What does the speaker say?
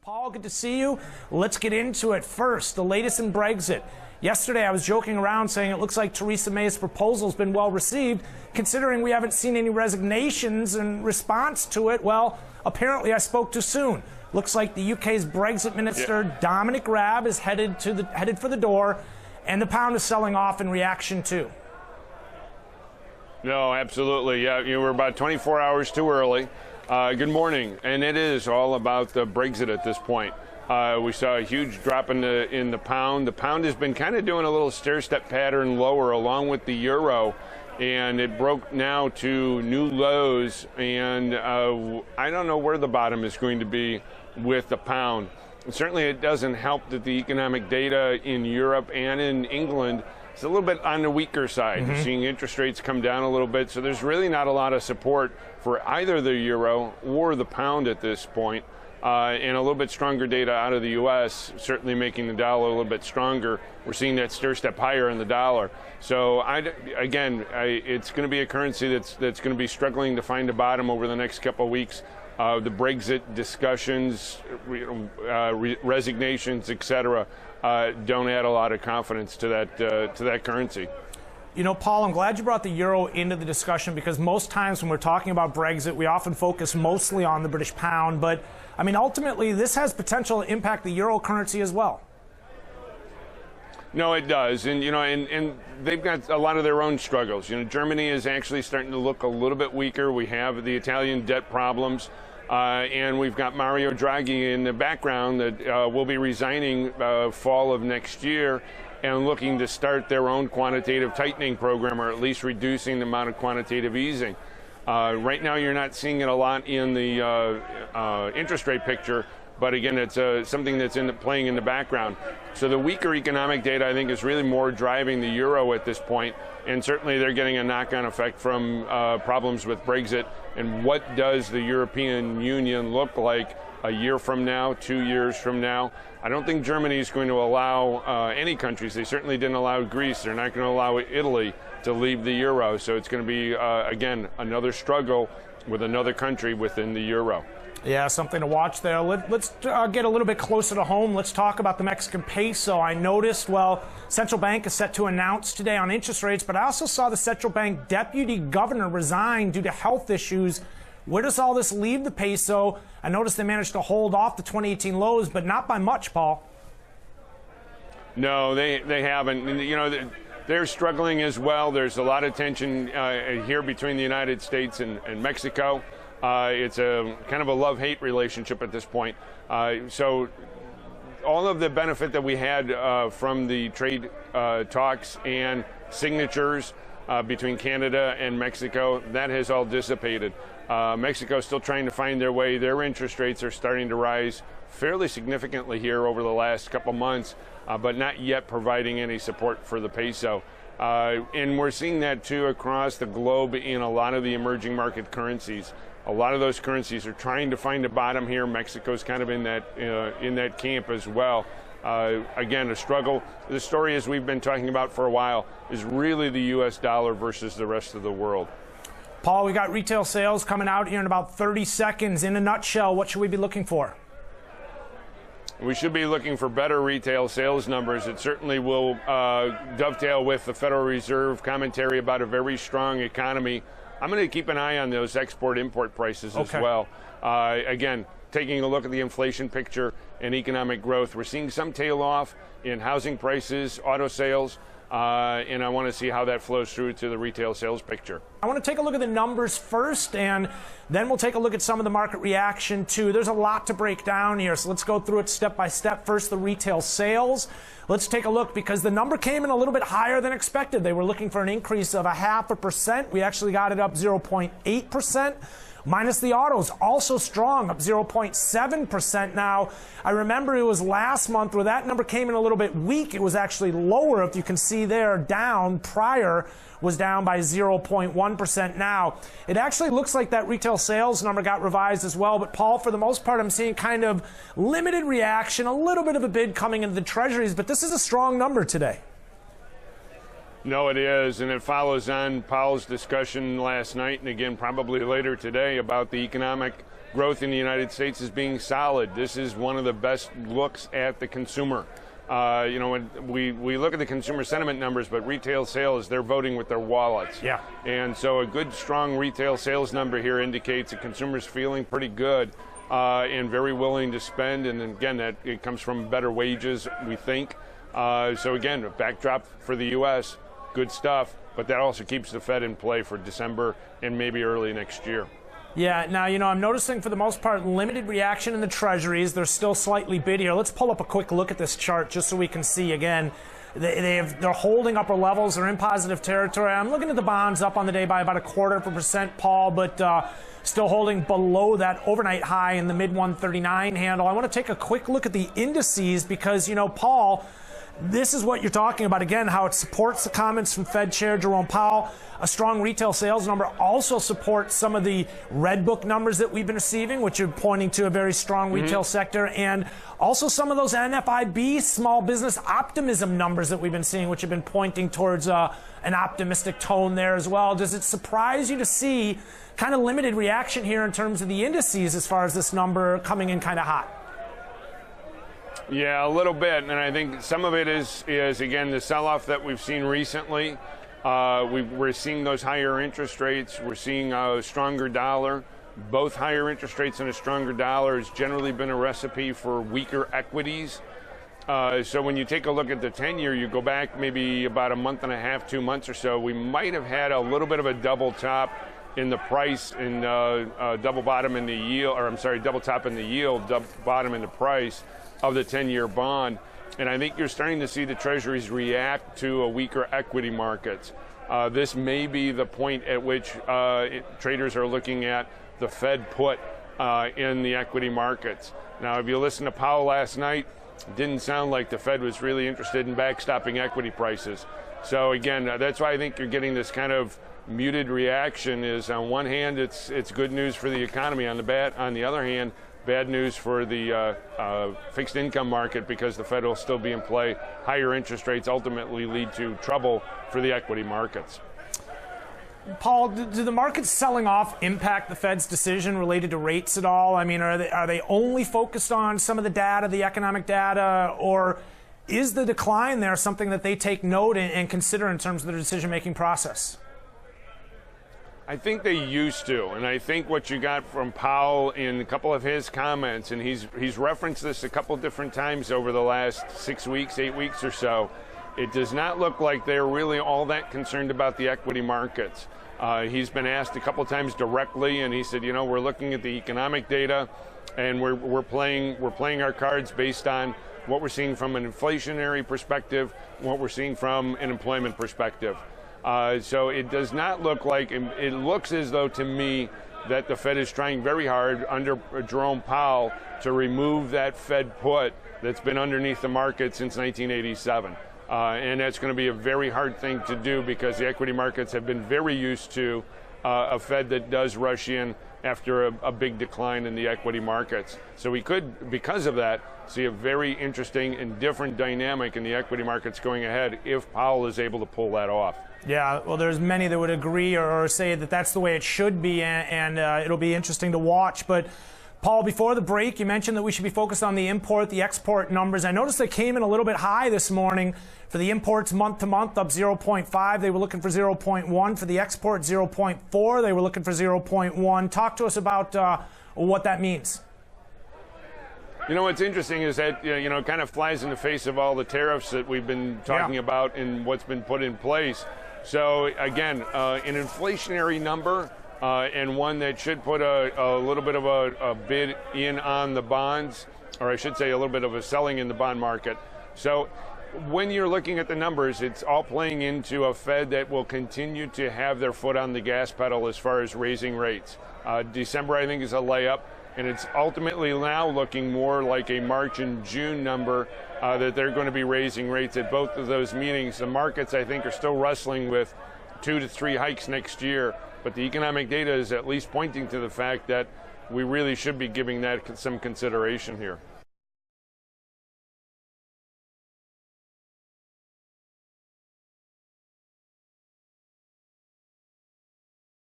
Paul, good to see you. Let's get into it. First, the latest in Brexit. Yesterday, I was joking around saying it looks like Theresa May's proposal has been well received, considering we haven't seen any resignations in response to it. Well, apparently I spoke too soon. Looks like the UK's Brexit minister, Dominic Raab, is headed for the door, and the pound is selling off in reaction too. No, absolutely. Yeah, we're about 24 hours too early. Good morning, and it is all about the Brexit at this point. We saw a huge drop in the pound. The pound has been kind of doing a little stair-step pattern lower along with the euro, and it broke now to new lows, and I don't know where the bottom is going to be with the pound. Certainly it doesn't help that the economic data in Europe and in England is a little bit on the weaker side. You're seeing interest rates come down a little bit, so there's really not a lot of support for either the euro or the pound at this point. And a little bit stronger data out of the U.S., certainly making the dollar a little bit stronger. We're seeing that stair-step higher in the dollar. So, it's going to be a currency that's going to be struggling to find a bottom over the next couple of weeks. The Brexit discussions, resignations, etc., don't add a lot of confidence to that currency. You know, Paul, I'm glad you brought the euro into the discussion, because most times when we're talking about Brexit, we often focus mostly on the British pound. But, I mean, ultimately, this has potential to impact the euro currency as well. No, it does. And, and they've got a lot of their own struggles. Germany is actually starting to look a little bit weaker. We have the Italian debt problems. And we've got Mario Draghi in the background that will be resigning fall of next year and looking to start their own quantitative tightening program, or at least reducing the amount of quantitative easing. Right now, you're not seeing it a lot in the interest rate picture, but again, it's something that's playing in the background. So the weaker economic data, I think, is really more driving the euro at this point, and certainly they're getting a knock-on effect from problems with Brexit. And what does the European Union look like a year from now, 2 years from now? I don't think Germany is going to allow any countries. They certainly didn't allow Greece. They're not going to allow Italy to leave the euro. So it's going to be, again, another struggle with another country within the euro. Yeah, something to watch there. Let's get a little bit closer to home. Let's talk about the Mexican peso. I noticed, central bank is set to announce today on interest rates, but I also saw the central bank deputy governor resign due to health issues. Where does all this leave the peso? I noticed they managed to hold off the 2018 lows, but not by much, Paul. No, they haven't. They're struggling as well. There's a lot of tension here between the United States and Mexico. It's a kind of a love-hate relationship at this point. So all of the benefit that we had from the trade talks and signatures between Canada and Mexico, that has all dissipated. Mexico is still trying to find their way. Their interest rates are starting to rise fairly significantly here over the last couple months, but not yet providing any support for the peso. And we're seeing that, too, across the globe in a lot of the emerging market currencies. A lot of those currencies are trying to find a bottom here. Mexico's kind of in that camp as well. Again, a struggle. The story, as we've been talking about for a while, is really the U.S. dollar versus the rest of the world. Paul, we got retail sales coming out here in about 30 seconds. In a nutshell, what should we be looking for? We should be looking for better retail sales numbers. It certainly will dovetail with the Federal Reserve commentary about a very strong economy. I'm going to keep an eye on those export-import prices as well. Again, taking a look at the inflation picture and economic growth, we're seeing some tail off in housing prices, auto sales, and I want to see how that flows through to the retail sales picture. I want to take a look at the numbers first, and then we'll take a look at some of the market reaction too. There's a lot to break down here, so let's go through it step by step. First, the retail sales. Let's take a look, because the number came in a little bit higher than expected. They were looking for an increase of 0.5%. We actually got it up 0.8%. Minus the autos, also strong, up 0.7%. Now, I remember it was last month where that number came in a little bit weak. It was actually lower, if you can see there, down. Prior was down by 0.1%. Now, it actually looks like that retail sales number got revised as well. But, Paul, for the most part, I'm seeing kind of limited reaction, a little bit of a bid coming into the Treasuries. But this is a strong number today. No, it is, and it follows on Powell's discussion last night and again probably later today about the economic growth in the United States as being solid. This is one of the best looks at the consumer. When we look at the consumer sentiment numbers, but retail sales, they're voting with their wallets. Yeah. And so a good, strong retail sales number here indicates that consumers feeling pretty good and very willing to spend. And again, that it comes from better wages, we think. So again, a backdrop for the U.S., good stuff, but that also keeps the Fed in play for December and maybe early next year. Yeah, now, I'm noticing for the most part limited reaction in the Treasuries. They're still slightly bid here. Let's pull up a quick look at this chart just so we can see again. They're holding upper levels. They're in positive territory. I'm looking at the bonds up on the day by about 0.25%, Paul, but still holding below that overnight high in the mid 139 handle. I want to take a quick look at the indices because, Paul, this is what you're talking about, again, how it supports the comments from Fed Chair Jerome Powell. A strong retail sales number also supports some of the Red Book numbers that we've been receiving, which are pointing to a very strong retail sector, and also some of those NFIB small business optimism numbers that we've been seeing, which have been pointing towards an optimistic tone there as well. Does it surprise you to see kind of limited reaction here in terms of the indices as far as this number coming in kind of hot? Yeah, a little bit, and I think some of it is again, the sell-off that we've seen recently. We're seeing those higher interest rates. We're seeing a stronger dollar. Both higher interest rates and a stronger dollar has generally been a recipe for weaker equities. So when you take a look at the 10-year, you go back maybe about a month and a half, 2 months or so, we might have had a little bit of a double top in the price and double bottom in the yield, or I'm sorry, double top in the yield, double bottom in the price of the 10-year bond. And I think you're starting to see the Treasuries react to a weaker equity market. This may be the point at which traders are looking at the Fed put in the equity markets. Now, if you listen to Powell last night, it didn't sound like the Fed was really interested in backstopping equity prices. So again, that's why I think you're getting this kind of muted reaction. Is on one hand, it's good news for the economy. On the other hand, bad news for the fixed income market because the Fed will still be in play. Higher interest rates ultimately lead to trouble for the equity markets. Paul, do the markets selling off impact the Fed's decision related to rates at all? I mean, are they only focused on some of the data, the economic data, or is the decline there something that they take note and consider in terms of their decision-making process? I think they used to, and I think what you got from Powell in a couple of his comments, and he's referenced this a couple different times over the last 6 weeks, 8 weeks or so, it does not look like they're really all that concerned about the equity markets. He's been asked a couple times directly, and he said, we're looking at the economic data, and we're playing our cards based on what we're seeing from an inflationary perspective, what we're seeing from an employment perspective. So it does not look like, it looks as though to me that the Fed is trying very hard under Jerome Powell to remove that Fed put that's been underneath the market since 1987. And that's going to be a very hard thing to do because the equity markets have been very used to a Fed that does rush in after a big decline in the equity markets. So we could, because of that, see a very interesting and different dynamic in the equity markets going ahead if Powell is able to pull that off. Yeah, well, there's many that would agree or say that that's the way it should be, and it'll be interesting to watch. But Paul, before the break, you mentioned that we should be focused on the import, the export numbers. I noticed they came in a little bit high this morning for the imports month to month, up 0.5. They were looking for 0.1. For the export, 0.4. They were looking for 0.1. Talk to us about what that means. What's interesting is that, it kind of flies in the face of all the tariffs that we've been talking about and what's been put in place. So, again, an inflationary number and one that should put a little bit of a bid in on the bonds, or I should say a little bit of a selling in the bond market. So when you're looking at the numbers, it's all playing into a Fed that will continue to have their foot on the gas pedal as far as raising rates. December, I think, is a layup, and it's ultimately now looking more like a March and June number that they're going to be raising rates at both of those meetings. The markets, I think, are still wrestling with 2 to 3 hikes next year, but the economic data is at least pointing to the fact that we really should be giving that some consideration here.